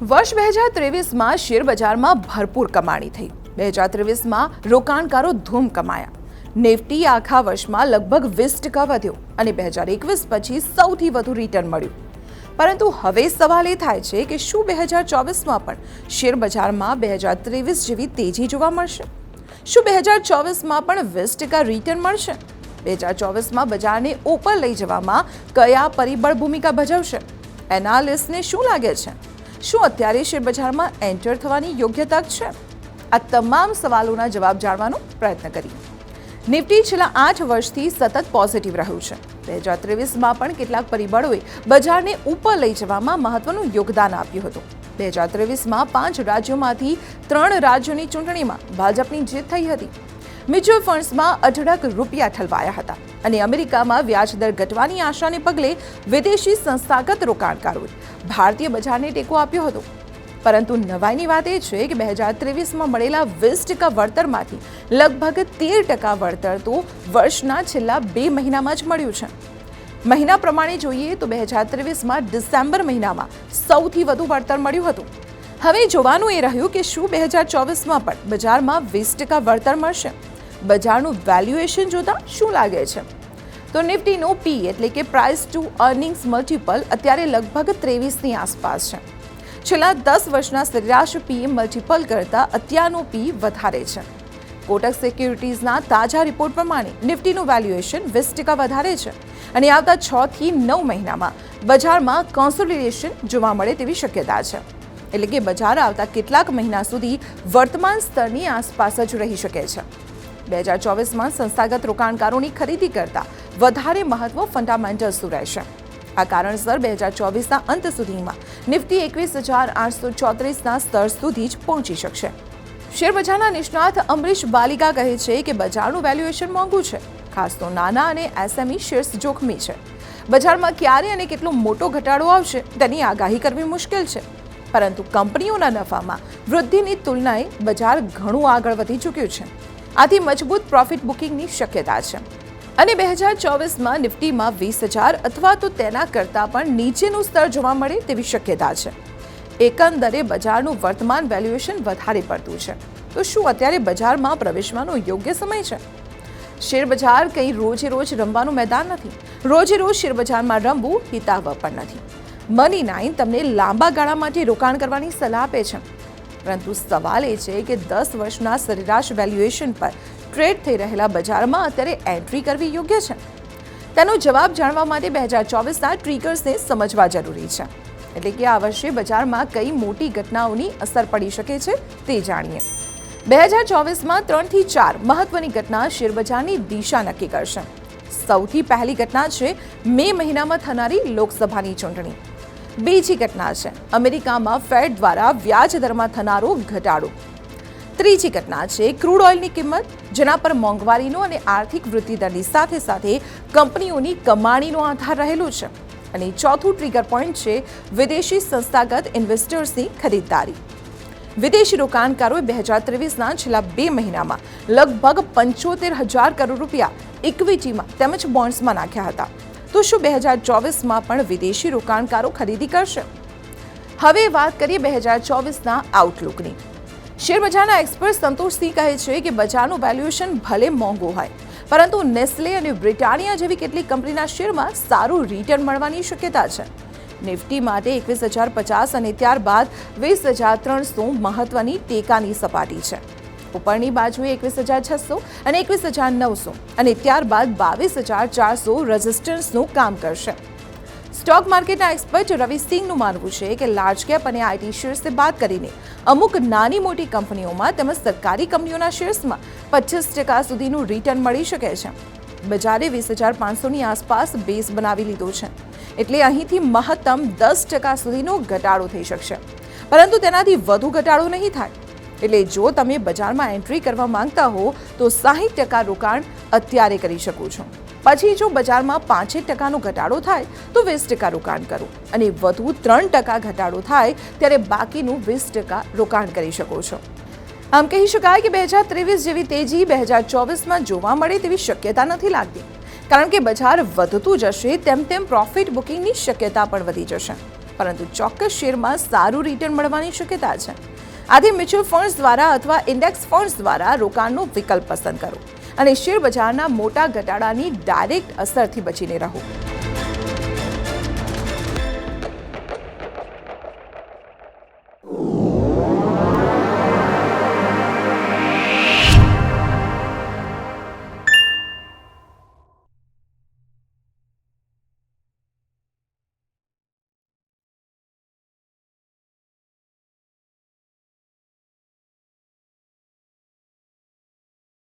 વર્ષ 2023માં શેર બજારમાં ભરપૂર કમાણી થઈ। 2023માં રોકાણકારો ધૂમ કમાયા। નિફ્ટી આખા વર્ષમાં લગભગ 20% વધ્યો અને 2021 પછી સૌથી વધુ રિટર્ન મળ્યું। પરંતુ હવે સવાલ એ થાય છે કે શું 2024માં પણ શેર બજારમાં 2023 જેવી તેજી જોવા મળશે? શું 2024માં પણ 20% રિટર્ન મળશે? 2024માં બજારને ઉપર લઈ જવામાં કયા પરિબળ ભૂમિકા ભજવશે? એનાલિસ્ટને શું લાગે છે? શું અત્યારે શેર બજારમાં એન્ટર થવાની યોગ્ય તક છે? આ તમામ સવાલોના જવાબ જાણવાનો પ્રયત્ન કરીએ। નિફ્ટી છેલ્લા 8 વર્ષથી સતત પોઝિટિવ રહ્યું છે। 2023માં પણ કેટલાક પરિબળોએ બજારને ઉપર લઈ જવામાં મહત્વનું યોગદાન આપ્યું હતું। 2023માં 5 રાજ્યોમાંથી 3 રાજ્યોની ચૂંટણીમાં ભાજપની જીત થઈ હતી। મ્યુચ્યુઅલ ફંડ્સમાં અઢળક રૂપિયા ઠલવાયા હતા અને અમેરિકામાં વ્યાજદર ઘટવાની આશાને પગલે વિદેશી સંસ્થાગત રોકાણકારોએ ભારતીય બજારને ટેકો આપ્યો હતો। પરંતુ નવાઈની વાત એ છે કે 2023માં મળેલા 20% વળતરમાંથી લગભગ 13% વળતર તો વર્ષના છેલ્લા 2 મહિનામાં જ મળ્યું છે। મહિના પ્રમાણે જોઈએ તો 2023માં ડિસેમ્બર મહિનામાં સૌથી વધુ વળતર મળ્યું હતું। હવે જોવાનું એ રહ્યું કે શું 2024માં પણ બજારમાં 20% વળતર મળશે? બજારનું વેલ્યુએશન જોતા શું લાગે છે? તો નિફ્ટીનો પી એટલે કે પ્રાઇસ ટુ અર્નિંગ્સ મલ્ટિપલ અત્યારે લગભગ 23ની આસપાસ છે। છેલ્લા 10 વર્ષના સરેરાશ પી મલ્ટિપલ કરતાં અત્યારનો પી વધારે છે। કોટક સિક્યુરિટીઝના તાજા રિપોર્ટ પ્રમાણે નિફ્ટીનું વેલ્યુએશન 20% વધારે છે અને આવતા 6 થી 9 મહિનામાં બજારમાં કોન્સોલિડેશન જોવા મળે તેવી શક્યતા છે। એટલે કે બજાર આવતા કેટલાક મહિના સુધી વર્તમાન સ્તરની આસપાસ જ રહી શકે છે। 2024માં સંસ્થાગત રોકાણકારોની ખરીદી કરતાં વધારે મહત્વ ફંડામેન્ટલ્સનું રહેશે। આ કારણસર 2024ના અંત સુધીમાં નિફ્ટી 21,834ના સ્તર સુધી જ પહોંચી શકશે। શેરબજારના નિષ્ણાત અમરીશ બાલિકા કહે છે કે બજારનું વેલ્યુએશન મોંઘું છે, ખાસ તો નાના અને એસએમઈ શેર્સ જોખમી છે। બજારમાં ક્યારે અને કેટલો મોટો ઘટાડો આવશે તેની આગાહી કરવી મુશ્કેલ છે, પરંતુ કંપનીઓના નફામાં વૃદ્ધિની તુલનાએ બજાર ઘણું આગળ વધી ચૂક્યું છે। આથી મજબૂત પ્રોફિટ બુકિંગની શક્યતા છે અને 2024માં નિફ્ટીમાં 20,000 અથવા તો તેના કરતાં પણ નીચેનું સ્તર જોવા મળે તેવી શક્યતા છે। એકંદરે બજારનું વર્તમાન વેલ્યુએશન વધારે પડતું છે। તો શું અત્યારે બજારમાં પ્રવેશવાનો યોગ્ય સમય છે? શેર બજાર કંઈ રોજે રોજ રમવાનું મેદાન નથી। રોજે રોજ શેર બજારમાં રમવું હિતાવહ પણ નથી। મની9 તમને લાંબા ગાળા માટે રોકાણ કરવાની સલાહ આપે છે, પરંતુ સવાલ એ છે કે 10 વર્ષના સરેરાશ વેલ્યુએશન પર ટ્રેડ થઈ રહેલા બજારમાં અત્યારે એન્ટ્રી કરવી યોગ્ય છે? તેનો જવાબ જાણવા માટે 2024ના ટ્રિગર્સને સમજવા જરૂરી છે। એટલે કે આ વર્ષે બજારમાં કઈ મોટી ઘટનાઓની અસર પડી શકે છે તે જાણીએ। 2024માં 3 થી 4 મહત્વની ઘટના શેરબજારની દિશા નક્કી કરશે। સૌથી પહેલી ઘટના છે મે મહિનામાં થનારી લોકસભાની ચૂંટણી। બીજી ઘટના છે અમેરિકામાં ફેડ દ્વારા વ્યાજ દરમાં થનારો ઘટાડો। ત્રીજી ઘટના છે ક્રૂડ ઓઇલની કિંમત, જેના પર મોંઘવારીનો અને આર્થિક વૃદ્ધિ દરની સાથે સાથે કંપનીઓની કમાણીનો આધાર રહેલો છે। અને ચોથું ટ્રિગર પોઈન્ટ છે વિદેશી સંસ્થાગત ઇન્વેસ્ટર્સની ખરીદદારી। વિદેશી રોકાણકારોએ 2023ના છેલ્લા 2 મહિનામાં લગભગ 75,000 કરોડ રૂપિયા ઇક્વિટીમાં તેમજ બોન્ડ્સમાં નાખ્યા હતા। તો શું 2024માં પણ વિદેશી રોકાણકારો ખરીદી કરશે? હવે વાત કરીએ 2024ના આઉટલુકની। શેરબજારના એક્સપર્ટ સંતોષ સિંહ કહે છે કે બજારનું વેલ્યુએશન ભલે મોંઘું હોય, પરંતુ નેસ્લે અને બ્રિટાનિયા જેવી કેટલીક કંપનીના શેરમાં સારું રિટર્ન મળવાની શક્યતા છે। નિફ્ટી માટે 21,050 અને ત્યારબાદ 20,300 મહત્વની ટેકાની સપાટી છે। ઉપરની બાજુએ 21,600 અને 21,900 અને ત્યારબાદ 22,400 રેઝિસ્ટન્સનું કામ કરશે। સ્ટોક માર્કેટના એક્સપર્ટ રવિ સિંહનું માનવું છે કે લાર્જ કેપ અને આઈટી શેર્સને બાદ કરીને અમુક નાની મોટી કંપનીઓમાં તેમજ સરકારી કંપનીઓના શેર્સમાં 25% સુધીનું રિટર્ન મળી શકે છે। બજારે 20,500ની આસપાસ બેઝ બનાવી લીધો છે, એટલે અહીંથી મહત્તમ 10% સુધીનો ઘટાડો થઈ શકશે, પરંતુ તેનાથી વધુ ઘટાડો નહીં થાય। એટલે જો તમે બજારમાં એન્ટ્રી કરવા માંગતા હો તો 60% રોકાણ અત્યારે કરી શકો છો। પછી જો બજારમાં 5% ઘટાડો થાય તો 20% રોકાણ કરો અને વધુ 3% ઘટાડો થાય ત્યારે બાકીનું 20% રોકાણ કરી શકો છો। આમ કહી શકાય કે 2023 જેવી તેજી 2024માં જોવા મળે તેવી શક્યતા નથી લાગતી, કારણ કે બજાર વધતું જશે તેમ તેમ પ્રોફિટ બુકિંગની શક્યતા પણ વધી જશે। પરંતુ ચોક્કસ શેરમાં સારું રિટર્ન મળવાની શક્યતા છે. આથી મ્યુચ્યુઅલ ફંડ્સ દ્વારા અથવા ઇન્ડેક્સ ફંડ્સ દ્વારા રોકાણનો વિકલ્પ પસંદ કરો અને શેર બજારના મોટા ઘટાડાની ડાયરેક્ટ અસરથી બચીને રહો.